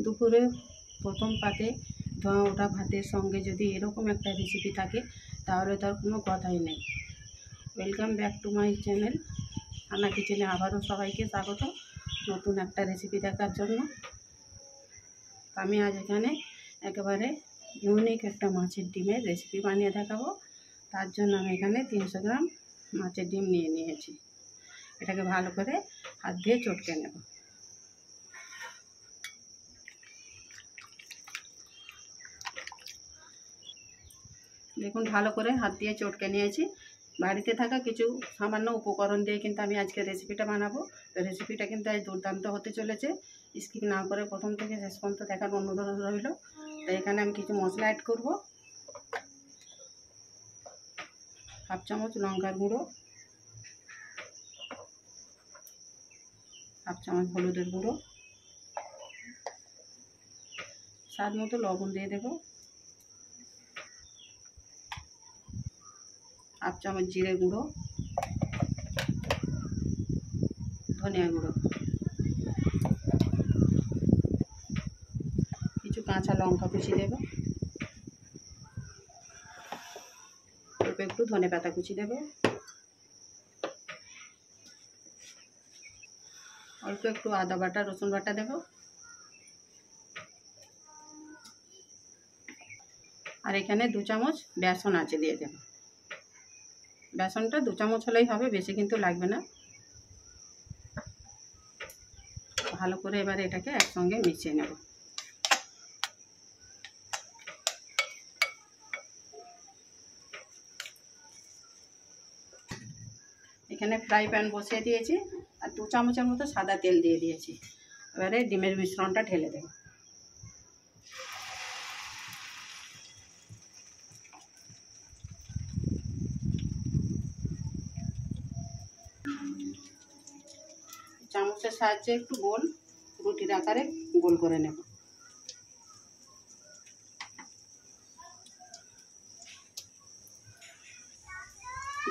দুপুরে প্রথম পাতে ধোঁয়া ওঠা ভাতের সঙ্গে যদি এরকম একটা রেসিপি থাকে তাহলে তার কোনো কথাই নেই। Welcome back to my channel আন্না কিচেনে আবারও সবাইকে স্বাগত নতুন একটা রেসিপি দেখার জন্য। আমি আজ এখানে একেবারে ইউনিক একটা মাছের ডিমের রেসিপি বানিয়ে দেখাবো। তার জন্য আমি এখানে 300 গ্রাম মাছের ডিম নিয়ে নিয়েছি। এটাকে ভালো করে হাত দিয়ে চটকে নেব। দেখুন ভালো করে হাত দিয়ে চটকে নিয়েছি। বাড়িতে থাকা কিছু সামান্য উপকরণ দিয়ে কিন্তু আমি আজকে রেসিপিটা বানাবো। তো রেসিপিটা কিন্তু আজ দুর্দান্ত হতে চলেছে। স্কিপ না করে প্রথম থেকে শেষ পর্যন্ত দেখার অনুরোধ রইল। তো এখানে আমি কিছু মশলা অ্যাড করব। হাফ চামচ লঙ্কার গুঁড়ো, হাফ চামচ হলুদের গুঁড়ো, স্বাদ মতো লবণ দিয়ে দেব, হাফ চামচ জিরে গুঁড়ো, ধনিয়া গুঁড়ো, কিছু কাঁচা লঙ্কা কুচি দেব, অল্প একটু ধনে পাতা কুচি দেব, অল্প একটু আদা বাটা রসুন বাটা দেব, আর এখানে 2 চামচ বেসন আছে দিয়ে দেব। বেসনটা 2 চামচ হলেই হবে, বেশি কিন্তু লাগবে না। ভালো করে এবারে এটাকে একসঙ্গে মিশিয়ে নেব। এখানে ফ্রাই প্যান বসিয়ে দিয়েছি আর 2 চামচের মতো সাদা তেল দিয়ে দিয়েছি। এবারে ডিমের মিশ্রণটা ঢেলে দেব। চামচের সাহায্যে একটু গোল রুটির আকারে গোল করে নেব।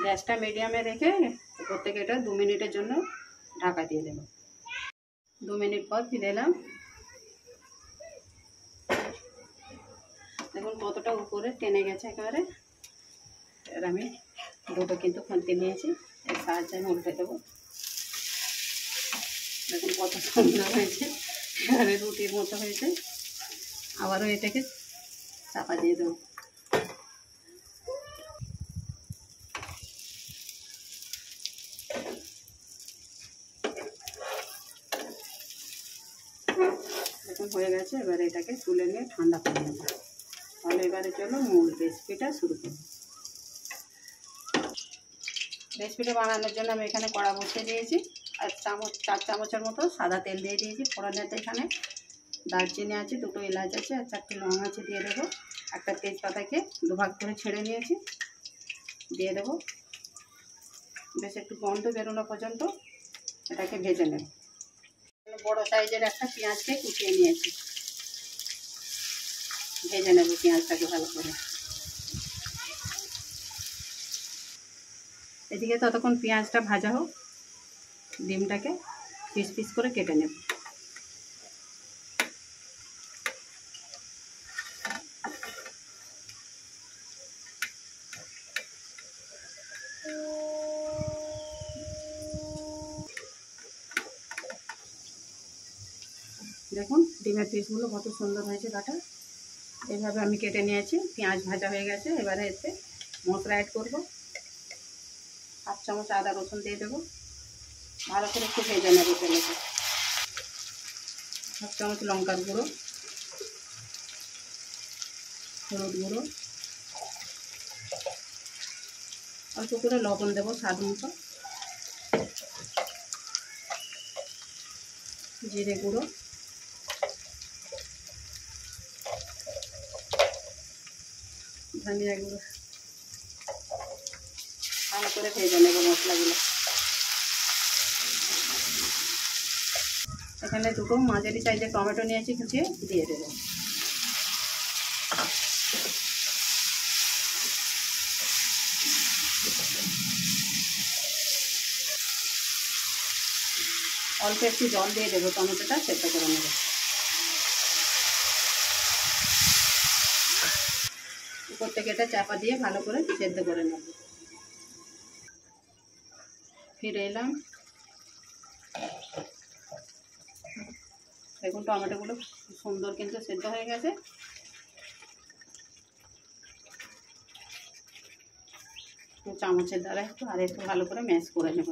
গ্যাসটা মিডিয়ামে রেখে উপর থেকে এটা 2 মিনিটের জন্য ঢাকা দিয়ে দেব। 2 মিনিট পর ফিরে এলাম। দেখুন কতটা উপরে টেনে গেছে একেবারে। এবার আমি দুটো কিন্তু খুন্তি নিয়েছি, এর সাহায্যে আমি উল্টে দেবো। দেখুন কত সুন্দর হয়েছে, এবারে রুটির মতো হয়েছে। আবারও এটাকে চাপা দিয়ে দেবো। দেখুন হয়ে গেছে। এবারে এটাকে তুলে নিয়ে ঠান্ডা করে নেব। তাহলে এবারে চলো মূল রেসিপিটা শুরু করব। রেসিপিটা বানানোর জন্য আমি এখানে কড়া বসিয়ে দিয়েছি আর 4 চামচের মতো সাদা তেল দিয়ে দিয়েছি। ফোড়নেতে এখানে দারচিনি আছে, 2টো এলাচ আছে আর 4টে লং আছে দিয়ে দেবো। একটা তেজপাতাকে 2 ভাগ করে ছেড়ে নিয়েছি, দিয়ে দেবো। বেশ একটু গন্ধ বেরোনো পর্যন্ত এটাকে ভেজে নেব। বড় সাইজের একটা পেঁয়াজকে কুচিয়ে নিয়েছি, ভেজে নেব পেঁয়াজটাকে ভালো করে। এদিকে ততক্ষণ পেঁয়াজটা ভাজা হোক, ডিমটাকে পিস পিস করে কেটে নেব। দেখুন ডিমের পিসগুলো কত সুন্দর হয়েছে কাটা। এইভাবে আমি কেটে নিয়েছি। পেঁয়াজ ভাজা হয়ে গেছে। এবারে এতে মশলা অ্যাড করব। হাফ চামচ আদা রসুন দিয়ে দেবো, ভালো করে একটু ভেজে নেব তেলেতে। হাফ চামচ লঙ্কার গুঁড়ো, হলুদ গুঁড়ো, অল্প করে লবণ দেবো স্বাদ মতো, জিরে গুঁড়ো, ধনিয়া গুঁড়ো। ভালো করে ভেজে নেব মশলাগুলো। এখানে 2টো মাঝারি সাইজের টমেটো নিয়েছি, কুচিয়ে দিয়ে দেবো। অল্প একটু জল দিয়ে দেবো, টমেটোটা সেদ্ধ করে নেব। উপর থেকে এটা চাপা দিয়ে ভালো করে সেদ্ধ করে নেব। ফিরে এলাম। দেখুন টমেটোগুলো সুন্দর কিন্তু সেদ্ধ হয়ে গেছে। চামচের দ্বারা একটু ভালো করে ম্যাশ করে নেব।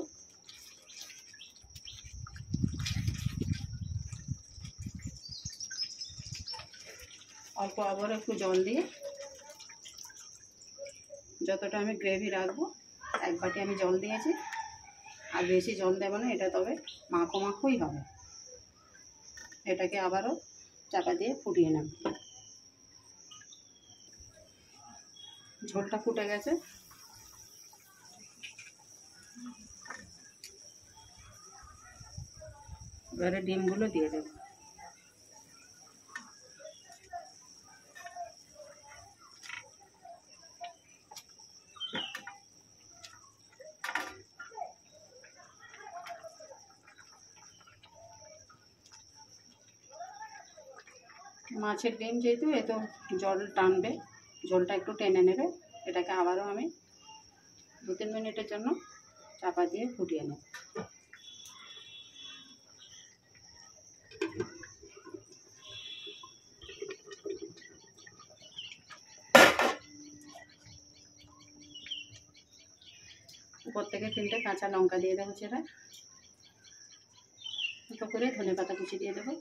অল্প আবার একটু জল দিয়ে, যতটা আমি গ্রেভি রাখবো, 1 বাটি আমি জল দিয়েছি, আর বেশি জল দেবো না, এটা তবে মাখো মাখোই হবে। এটাকে আবারও চাপা দিয়ে ফুটিয়ে নেব। ঝোলটা ফুটে গেছে। এবারে ডিমগুলো দিয়ে দেব। মাছের ডিম যেহেতু এ তো জল টানবে, ঝোলটা একটু টেনে নেবে। এটাকে আবারও আমি 2-3 মিনিটের জন্য চাপা দিয়ে ফুটিয়ে নেব। উপর থেকে 3টে কাঁচা লঙ্কা দিয়ে দেবো চেরা, দুটো করে ধনেপাতা কুচি দিয়ে দেবো।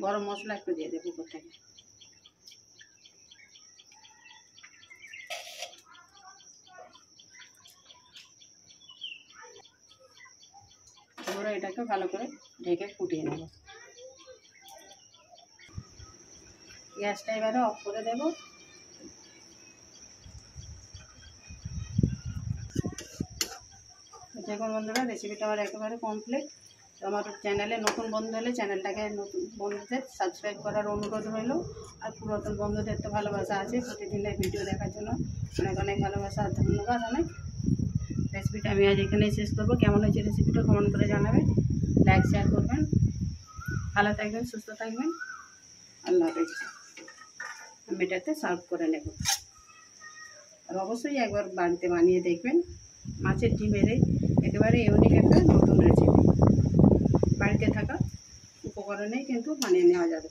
গরম মশলা একটু দিয়ে দেবো উপর থেকে। এবারে এটাকে ভালো করে ঢেকে ফুটিয়ে নেব। গ্যাসটা এবারে অফ করে দেব। দেখুন বন্ধুরা, রেসিপিটা আমার একেবারে কমপ্লিট। তো আমার চ্যানেলে নতুন বন্ধু হলে চ্যানেলটাকে নতুন বন্ধুদের সাবস্ক্রাইব করার অনুরোধ রইল। আর পুরাতন বন্ধুদের তো ভালোবাসা আছে, প্রতিদিনের ভিডিও দেখার জন্য অনেক অনেক ভালোবাসা আর ধন্যবাদ অনেক। রেসিপিটা আমি আজ এখানেই শেষ করবো। কেমন হয়েছে রেসিপিটা কমেন্ট করে জানাবেন, লাইক শেয়ার করবেন। ভালো থাকবেন, সুস্থ থাকবেন। আল্লাহ হাফেজ। আমি এটাতে সার্ভ করে নেব। আর অবশ্যই একবার বাড়িতে বানিয়ে দেখবেন। মাছের ডিমের একেবারে ইউনিক একটা নতুন রেসিপি। বাড়িতে থাকা উপকরণেই কিন্তু বানিয়ে নেওয়া যাবে।